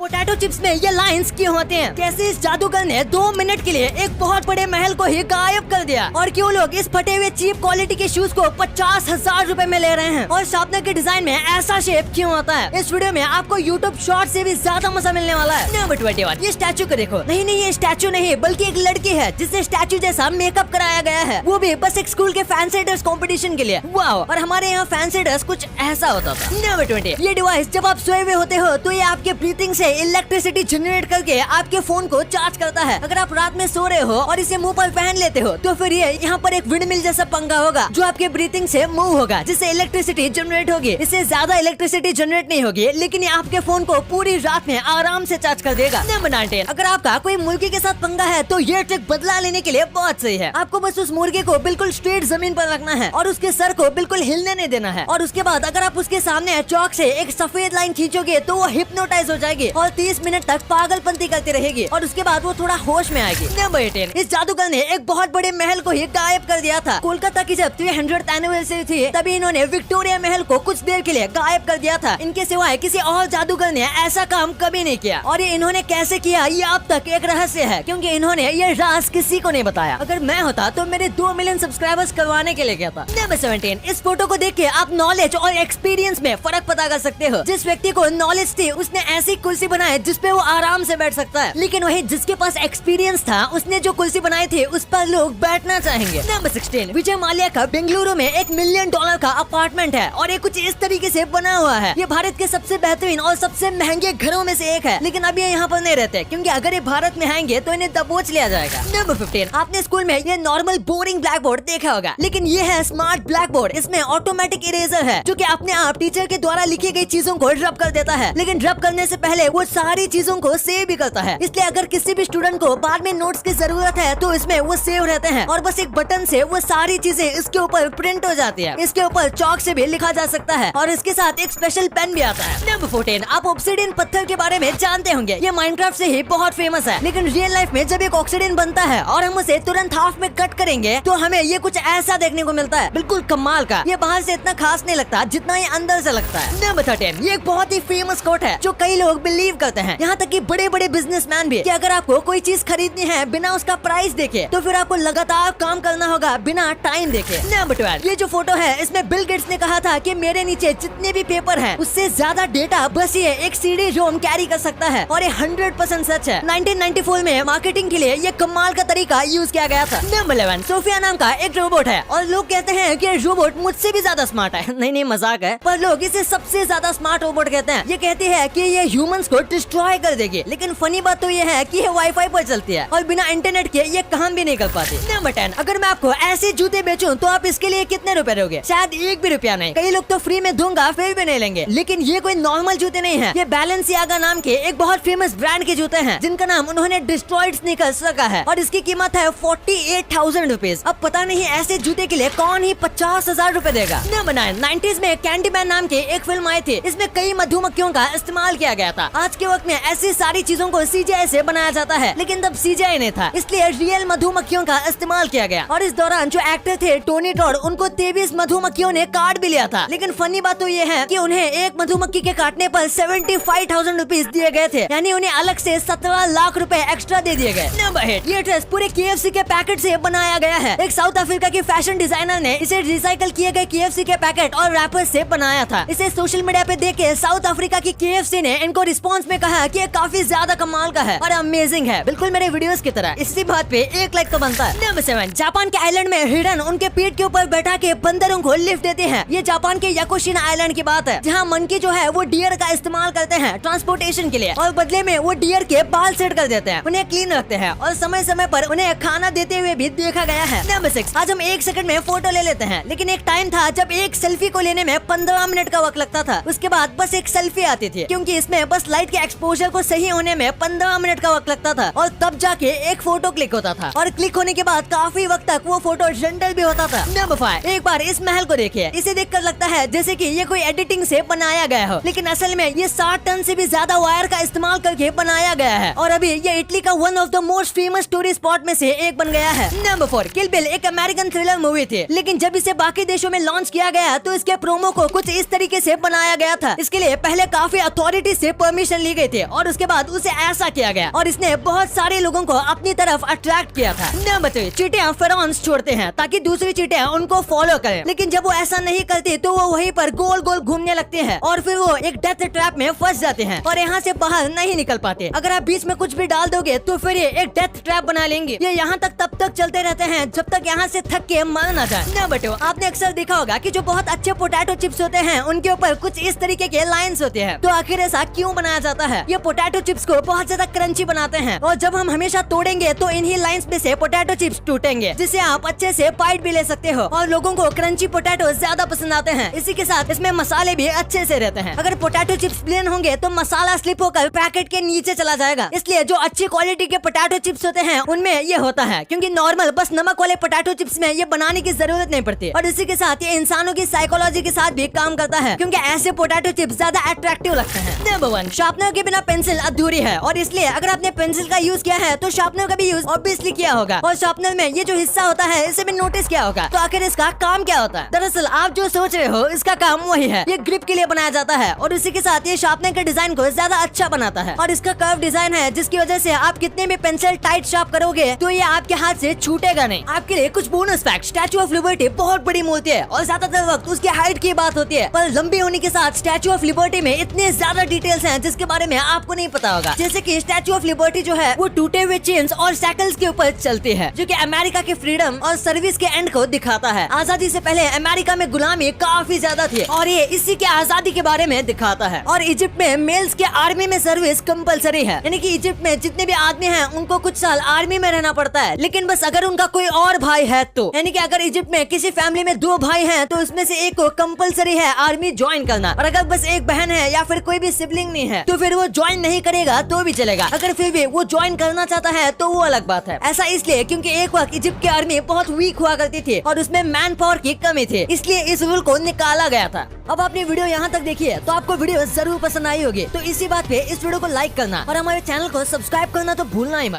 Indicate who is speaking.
Speaker 1: Potato chips में ये lines क्यों होते हैं? कैसे इस जादूगर ने 2 मिनट के लिए एक बहुत बड़े महल को ही गायब कर दिया? और क्यों लोग इस फटे हुए चीप क्वालिटी के शूज को 50,000 रूपए में ले रहे हैं? और शार्पनर के डिजाइन में ऐसा शेप क्यों होता है? इस वीडियो में आपको यूट्यूब शॉर्ट से भी ज्यादा मजा मिलने वाला है। नंबर 21, ये स्टैचू को देखो। नहीं, ये स्टैचू नहीं बल्कि एक लड़की है जिसे स्टैचू जैसा मेकअप कराया गया है, वो भी बस एक स्कूल के फैंसी ड्रेस कंपटीशन के लिए। वाह! और हमारे यहाँ फैंसी ड्रेस कुछ ऐसा होता था। नंबर 20, ये डिवाइस जब आप सोए हुए होते हो तो ये आपके ब्रीथिंग से इलेक्ट्रिसिटी जनरेट करके आपके फोन को चार्ज करता है। अगर आप रात में सो रहे हो और इसे मुंह पर पहन लेते हो तो फिर ये यहाँ पर एक विंडमिल जैसा पंखा होगा जो आपके ब्रीथिंग से मूव होगा, जिससे इलेक्ट्रिसिटी जनरेट होगी। इससे ज्यादा इलेक्ट्रिसिटी जनरेट नहीं होगी, लेकिन ये आपके फोन को पूरी रात में आराम से चार्ज कर देगा। नंबर 19, अगर आपका कोई मुर्गी के साथ पंगा है तो ये ट्रिक बदला लेने के लिए बहुत सही है। आपको बस उस मुर्गे को बिल्कुल स्ट्रेट जमीन पर रखना है और उसके सर को बिल्कुल हिलने नहीं देना है। और उसके बाद अगर आप उसके सामने चौक से एक सफेद लाइन खींचोगे तो वो हिप्नोटाइज हो जाएगी और 30 मिनट तक पागलपंती करती रहेगी और उसके बाद वो थोड़ा होश में आएगी। नंबर 18, इस जादूगर ने एक बहुत बड़े महल को ही गायब कर दिया था। कोलकाता की जब 300th एनिवर्सरी थी तभी इन्होंने विक्टोरिया महल को कुछ देर के लिए गायब कर दिया था। इनके सिवाय किसी और जादूगर ने ऐसा काम कभी नहीं किया और ये इन्होंने कैसे किया ये अब तक एक रहस्य है, क्योंकि इन्होंने ये राज किसी को नहीं बताया। अगर मैं होता तो मेरे 2 मिलियन सब्सक्राइबर्स करवाने के लिए गया था। नंबर 17, इस फोटो को देख के आप नॉलेज और एक्सपीरियंस में फर्क पता कर सकते हो। जिस व्यक्ति को नॉलेज थी उसने ऐसी कुर्सी बनाई जिसपे वो आराम से बैठ सकता है, लेकिन वही जिसके पास एक्सपीरियंस था उसने जो कुर्सी बनाई थी उस पर लोग बैठना चाहेंगे। नंबर 16, विजय माल्या का बेंगलुरु में $1 मिलियन का अपार्टमेंट है और ये कुछ इस तरीके से बना हुआ है। ये भारत के सबसे बेहतरीन और सबसे महंगे घरों में से एक है, लेकिन अभी ये यहाँ पर नहीं रहते क्योंकि अगर ये भारत में आएंगे तो इन्हें दबोच लिया जाएगा। नंबर 15, आपने स्कूल में ये नॉर्मल बोरिंग ब्लैक बोर्ड देखा होगा, लेकिन ये है स्मार्ट ब्लैक बोर्ड। इसमें ऑटोमेटिक इरेजर है जो कि अपने आप टीचर के द्वारा लिखी गई चीजों को रब कर देता है, लेकिन रब करने से पहले वो सारी चीजों को सेव भी करता है। इसलिए अगर किसी भी स्टूडेंट को बाद में नोट्स की जरूरत है तो इसमें वो सेव रहते हैं और बस एक बटन से वो सारी चीजें इसके ऊपर प्रिंट हो जाती है। इसके ऊपर चौक से भी लिखा जा सकता है और इसके साथ एक स्पेशल पेन भी आता है। नंबर 14, आप ऑब्सिडियन पत्थर के बारे में जानते होंगे। ये माइनक्राफ्ट से ही बहुत फेमस है, लेकिन रियल लाइफ में जब एक ऑक्सीडेंट बनता है और हम उसे तुरंत हाफ में कट करेंगे तो हमें ये कुछ ऐसा देखने को मिलता है, बिल्कुल कमाल का। ये बाहर से इतना खास नहीं लगता जितना ये अंदर से लगता है। नंबर 13, ये एक बहुत ही फेमस कोट है जो कई लोग बिलीव करते हैं, यहाँ तक कि बड़े बड़े बिजनेसमैन भी, कि अगर आपको कोई चीज खरीदनी है बिना उसका प्राइस देखे तो फिर आपको लगातार काम करना होगा बिना टाइम देखे। नंबर 12, ये जो फोटो है इसमें बिल गेट्स ने कहा था कि मेरे नीचे जितने भी पेपर हैं उससे ज्यादा डेटा बस ये एक CD रोम कैरी कर सकता है और ये 100% सच है। 1994 में मार्केटिंग के लिए ये कमाल का तरीका यूज किया गया था। नंबर 11, सोफिया नाम का एक रोबोट है और लोग कहते हैं कि रोबोट मुझसे भी ज्यादा स्मार्ट है। नहीं मजाक है, पर लोग इसे सबसे ज्यादा स्मार्ट रोबोट कहते हैं। ये कहती है कि ये ह्यूमंस को डिस्ट्रॉय कर देगी, लेकिन फनी बात तो ये है कि ये वाईफाई पर चलती है और बिना इंटरनेट के ये काम भी नहीं कर पाती। नंबर 10, अगर मैं आपको ऐसे जूते बेचूं तो आप इसके लिए कितने रुपए दोगे? शायद 1 भी रुपया नहीं। कई लोग तो फ्री में दूंगा फिर भी नहीं लेंगे, लेकिन ये कोई नॉर्मल जूते नहीं है। ये बैलेंसियागा नाम के एक बहुत फेमस ब्रांड के जूते हैं जिनका नाम उन्होंने डिस्ट्रॉयड स्नीकर्स रखा है और इसकी कीमत है 48,000 रुपीज। अब पता नहीं ऐसे जूते के लिए कौन ही 50,000 रुपए देगा। नंबर 9, 90s में कैंडीमैन नाम की एक फिल्म आई थी। इसमें कई मधुमक्खियों का इस्तेमाल किया गया था। आज के वक्त में ऐसी सारी चीजों को CGI से बनाया जाता है, लेकिन तब CGI नहीं था, इसलिए रियल मधुमक्खियों का इस्तेमाल किया गया। और इस दौरान जो एक्टर थे टोनी टॉड, उनको 23 मधुमक्खियों ने काट भी लिया था। लेकिन फनी बात तो ये है कि उन्हें एक मधुमक्खी के काटने पर 75,000 रुपीज दिए गए थे, यानी उन्हें अलग से 17 लाख रुपए एक्स्ट्रा दे दिए गए। नंबर 8, ये ड्रेस पूरे KFC के पैकेट से बनाया गया है। एक साउथ अफ्रीका के फैशन डिजाइनर ने इसे रिसाइकल किए गए KFC के पैकेट और रैपर से बनाया था। इसे सोशल मीडिया पे देख के साउथ अफ्रीका की KFC ने इनको रिस्पॉन्स में कहा कि ये काफी ज्यादा कमाल का है और अमेजिंग है, बिल्कुल मेरे वीडियोस की तरह। इसी बात पे 1 लाइक तो बनता है। नंबर 7, जापान के आइलैंड में हिरन उनके पीठ के ऊपर बैठा के बंदरों को लिफ्ट देते हैं। ये जापान के याकुशिना आइलैंड की बात है, जहाँ मंकी जो है वो डियर का इस्तेमाल करते हैं ट्रांसपोर्टेशन के लिए और बदले में वो डियर के बाल सेट कर देते हैं, उन्हें क्लीन रखते हैं और समय समय पर उन्हें खाना देते हुए भी देखा गया है। नंबर 6, आज हम 1 सेकंड में फोटो ले लेते हैं, लेकिन एक टाइम था जब एक सेल्फी को लेने में 15 मिनट का वक्त लगता था। उसके बाद बस एक सेल्फी आती थी, क्योंकि इसमें बस लाइट के एक्सपोजर को सही होने में 15 मिनट का वक्त लगता था और तब जाके एक फोटो क्लिक होता था और क्लिक होने के बाद काफी वक्त तक वो फोटो रेंडर भी होता था। नंबर 5, एक बार इस महल को देखिए। इसे देखकर लगता है जैसे कि ये कोई एडिटिंग से बनाया गया हो, लेकिन असल में ये 60 टन से भी ज्यादा वायर का इस्तेमाल करके बनाया गया है और अभी ये इटली का one of the most famous tourist spot में से एक बन गया है। नंबर 4, किल बिल एक अमेरिकन थ्रिलर मूवी थी, लेकिन जब इसे बाकी देशों में लॉन्च किया गया तो इसके प्रोमो को कुछ इस तरीके से बनाया गया था। इसके लिए पहले काफी अथॉरिटी से परमिशन परमिशन ली गई थी और उसके बाद उसे ऐसा किया गया और इसने बहुत सारे लोगों को अपनी तरफ अट्रैक्ट किया था। नंबर 3, चींटियां फेरोमोन्स छोड़ते हैं ताकि दूसरी चींटियां उनको फॉलो करें, लेकिन जब वो ऐसा नहीं करती तो वो वहीं पर गोल गोल घूमने लगते हैं और फिर वो एक डेथ ट्रैप में फंस जाते हैं और यहाँ से बाहर नहीं निकल पाते। अगर आप बीच में कुछ भी डाल दोगे तो फिर ये एक डेथ ट्रैप बना लेंगे। ये यहाँ तक तब तक चलते रहते हैं जब तक यहाँ से थक के मर न जाए। नंबर 2, आपने अक्सर देखा होगा कि जो बहुत अच्छे पोटैटो चिप्स होते हैं उनके ऊपर कुछ इस तरीके के लाइंस होते हैं। तो आखिर ऐसा क्यों बनाया जाता है? ये पोटैटो चिप्स को बहुत ज्यादा क्रंची बनाते हैं और जब हम हमेशा तोड़ेंगे तो इन्हीं लाइंस में से पोटैटो चिप्स टूटेंगे, जिससे आप अच्छे से बाइट भी ले सकते हो और लोगों को क्रंची पोटैटो ज्यादा पसंद आते हैं। इसी के साथ इसमें मसाले भी अच्छे से रहते हैं। अगर पोटैटो चिप्स प्लेन होंगे तो मसाला स्लिप होकर पैकेट के नीचे चला जाएगा। इसलिए जो अच्छी क्वालिटी के पोटैटो चिप्स होते हैं उनमें ये होता है, क्योंकि नॉर्मल बस नमक वाले पोटैटो चिप्स में ये बनाने की जरूरत नहीं पड़ती। और इसी के साथ ये इंसानों की साइकोलॉजी के साथ भी काम करता है, क्योंकि ऐसे पोटैटो चिप्स ज्यादा अट्रैक्टिव लगते हैं। नंबर 1, शार्पनर के बिना पेंसिल अधूरी है और इसलिए अगर आपने पेंसिल का यूज किया है तो शार्पनर का भी यूज ऑब्वियसली किया होगा और शार्पनर में ये जो हिस्सा होता है इसे भी नोटिस किया होगा। तो आखिर इसका काम क्या होता है? दरअसल आप जो सोच रहे हो इसका काम वही है। ये ग्रिप के लिए बनाया जाता है और इसी के साथ ये शार्पनर के डिजाइन को ज्यादा अच्छा बनाता है और इसका कर्व डिजाइन है, जिसकी वजह से आप कितने भी पेंसिल टाइट शार्प करोगे तो ये आपके हाथ से छूटेगा नहीं। आपके लिए कुछ bonus fact. Statue of liberty बहुत बड़ी मूर्ति है और ज्यादातर वक्त उसकी हाइट की बात होती है, पर लंबी होने के साथ स्टैचू ऑफ लिबर्टी में इतने ज्यादा डिटेल्स हैं जिसके बारे में आपको नहीं पता होगा। जैसे कि स्टैचू ऑफ लिबर्टी जो है वो टूटे हुए चेन्स और साइकिल्स के ऊपर चलती है, जो कि अमेरिका के फ्रीडम और सर्विस के एंड को दिखाता है। आजादी से पहले अमेरिका में गुलामी काफी ज्यादा थी और ये इसी के आजादी के बारे में दिखाता है। और इजिप्ट में मेल्स के आर्मी में सर्विस कंपलसरी है, यानी कि इजिप्ट में जितने भी आदमी हैं उनको कुछ साल आर्मी में रहना पड़ता है, लेकिन बस अगर उनका कोई और भाई है तो, यानी कि अगर इजिप्ट में किसी फैमिली में 2 भाई हैं तो उसमें से एक को कंपलसरी है आर्मी ज्वाइन करना, और अगर बस एक बहन है या फिर कोई भी सिबलिंग नहीं है तो फिर वो ज्वाइन नहीं करेगा तो भी चलेगा। अगर फिर भी वो ज्वाइन करना चाहता है तो वो अलग बात है। ऐसा इसलिए क्योंकि एक वक्त इजिप्ट की आर्मी बहुत वीक हुआ करती थी और उसमें मैन पावर की कमी थी, इसलिए इस रूल को निकाला गया था। अब आपने वीडियो यहाँ तक देखी है तो आपको वीडियो जरूर पसंद आई होगी, तो इसी बात पे इस वीडियो को लाइक करना और हमारे चैनल को सब्सक्राइब करना तो भूलना ही मत।